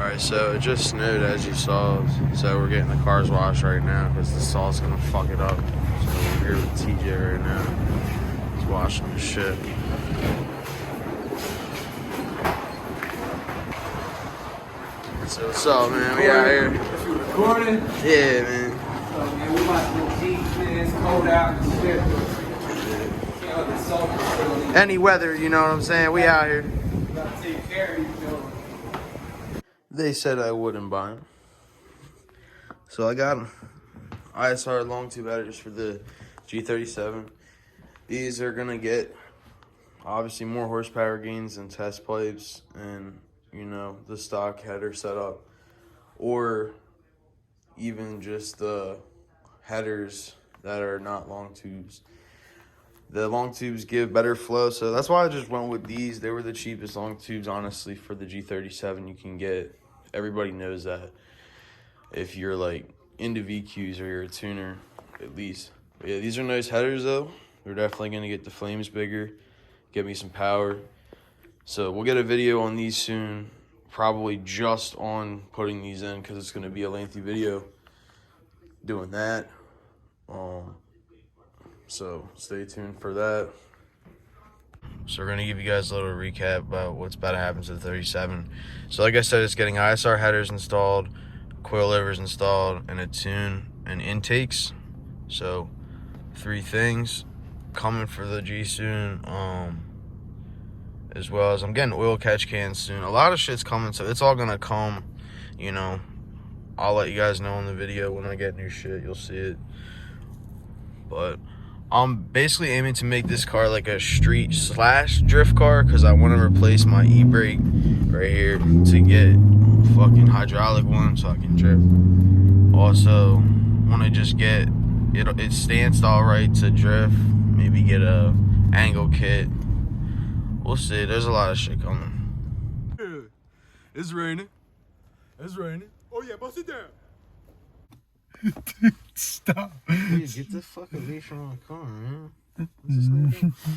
Alright, so it just snowed as you saw, so we're getting the cars washed right now because the salt's gonna fuck it up. So we're here with TJ right now. He's washing the shit. So what's up, man? We out here. You recording? Yeah, man. So, man, we about to go deep, man. It's cold out and shit. You know, the salt facility. Any weather, you know what I'm saying? We out here. We gotta take care of you, know. They said I wouldn't buy them. So I got them. ISR long tube batteries for the G37. These are gonna get obviously more horsepower gains and test pipes and, you know, the stock header setup, or even just the headers that are not long tubes. The long tubes give better flow, so that's why I just went with these. They were the cheapest long tubes, honestly, for the G37 you can get. Everybody knows that if you're like into VQs or you're a tuner, at least. But yeah, these are nice headers though. They're definitely gonna get the flames bigger, get me some power. So we'll get a video on these soon, probably just on putting these in because it's gonna be a lengthy video doing that. So stay tuned for that. So we're gonna give you guys a little recap about what's about to happen to the 37. So like I said, it's getting ISR headers installed, coilovers installed, and a tune and intakes. So 3 things coming for the G soon. As well as I'm getting oil catch cans soon. A lot of shit's coming, so it's all gonna come, you know. I'll let you guys know in the video when I get new shit. You'll see it. But I'm basically aiming to make this car like a street / drift car because I want to replace my e-brake right here to get a fucking hydraulic one so I can drift. Also, want to just get it stanced all right to drift. Maybe get a angle kit. We'll see. There's a lot of shit coming. Yeah. It's raining. It's raining. Oh yeah, bust it down. Dude, stop. Dude, get the fuck away from my car, man.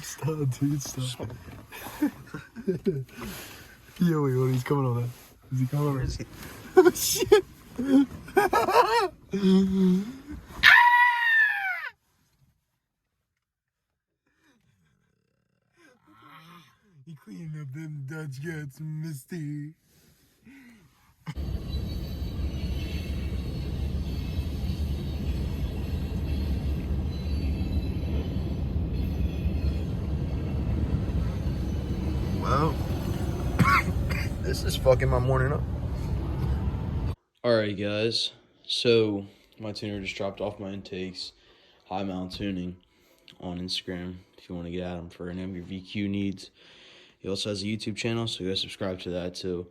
Stop, dude, stop. Yo, wait, what? He's coming on that. Is he coming on that? Oh, shit. He cleaning up them Dutch guts, Misty. Well, this is fucking my morning up. Alright guys, so my tuner just dropped off my intakes, High Mount Tuning on Instagram if you want to get at him for any of your VQ needs. He also has a YouTube channel, so go subscribe to that too.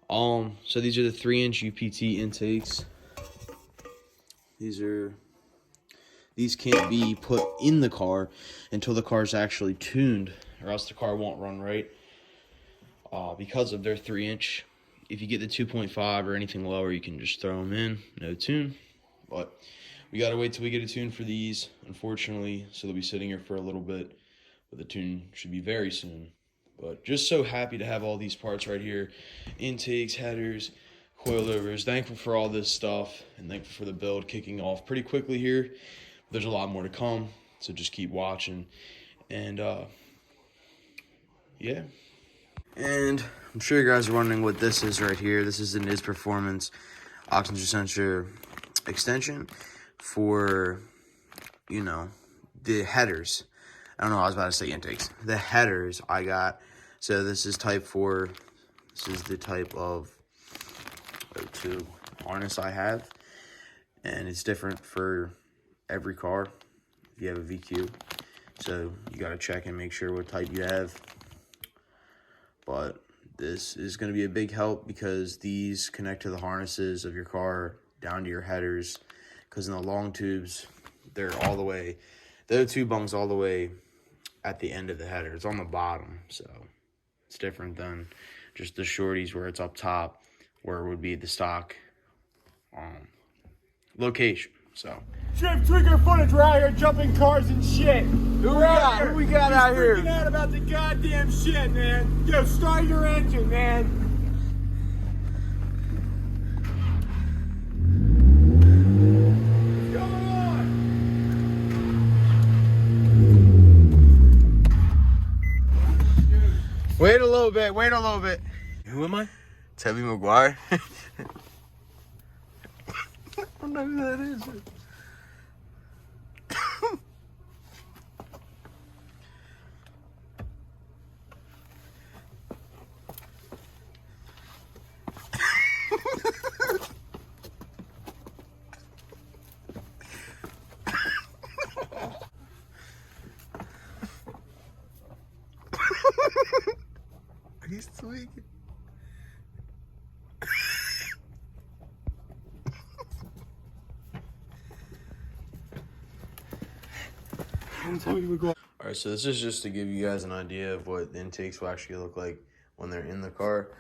So these are the 3-inch UPT intakes. These can't be put in the car until the car's actually tuned, or else the car won't run right because of their 3-inch. If you get the 2.5 or anything lower, you can just throw them in, no tune. But we gotta wait till we get a tune for these, unfortunately, so they'll be sitting here for a little bit, but the tune should be very soon. But just so happy to have all these parts right here. Intakes, headers, coilovers. Thankful for all this stuff, and thankful for the build kicking off pretty quickly here. There's a lot more to come, so just keep watching. And yeah. And I'm sure you guys are wondering what this is right here. This is the NIS Performance oxygen sensor extension for, you know, the headers. I don't know, I was about to say intakes. The headers I got. So this is type 4. This is the type of O2 harness I have. And it's different for every car if you have a VQ. So you got to check and make sure what type you have. But this is going to be a big help because these connect to the harnesses of your car down to your headers. Because in the long tubes, they're all the way, the O2 bung's all the way at the end of the header. It's on the bottom, so it's different than just the shorties where it's up top, where it would be the stock location. So DriftTweaker footage, we're out here jumping cars and shit. Who we got out here? Freaking out about the goddamn shit, man. Yo, start your engine, man. bit. Wait a little bit. Who am I? Tebby Maguire. I don't know who that is. He's tweaking. Alright, so this is just to give you guys an idea of what the intakes will actually look like when they're in the car.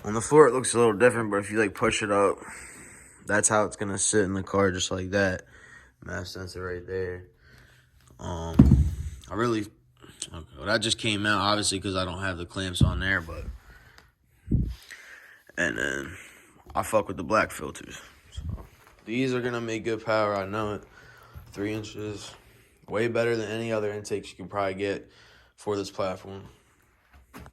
On the floor, it looks a little different, but if you like push it up, that's how it's gonna sit in the car, just like that. Mass sensor right there. Okay, well, that just came out obviously because I don't have the clamps on there, but and then I fuck with the black filters. So these are gonna make good power, I know it. 3 inches, way better than any other intakes you can probably get for this platform.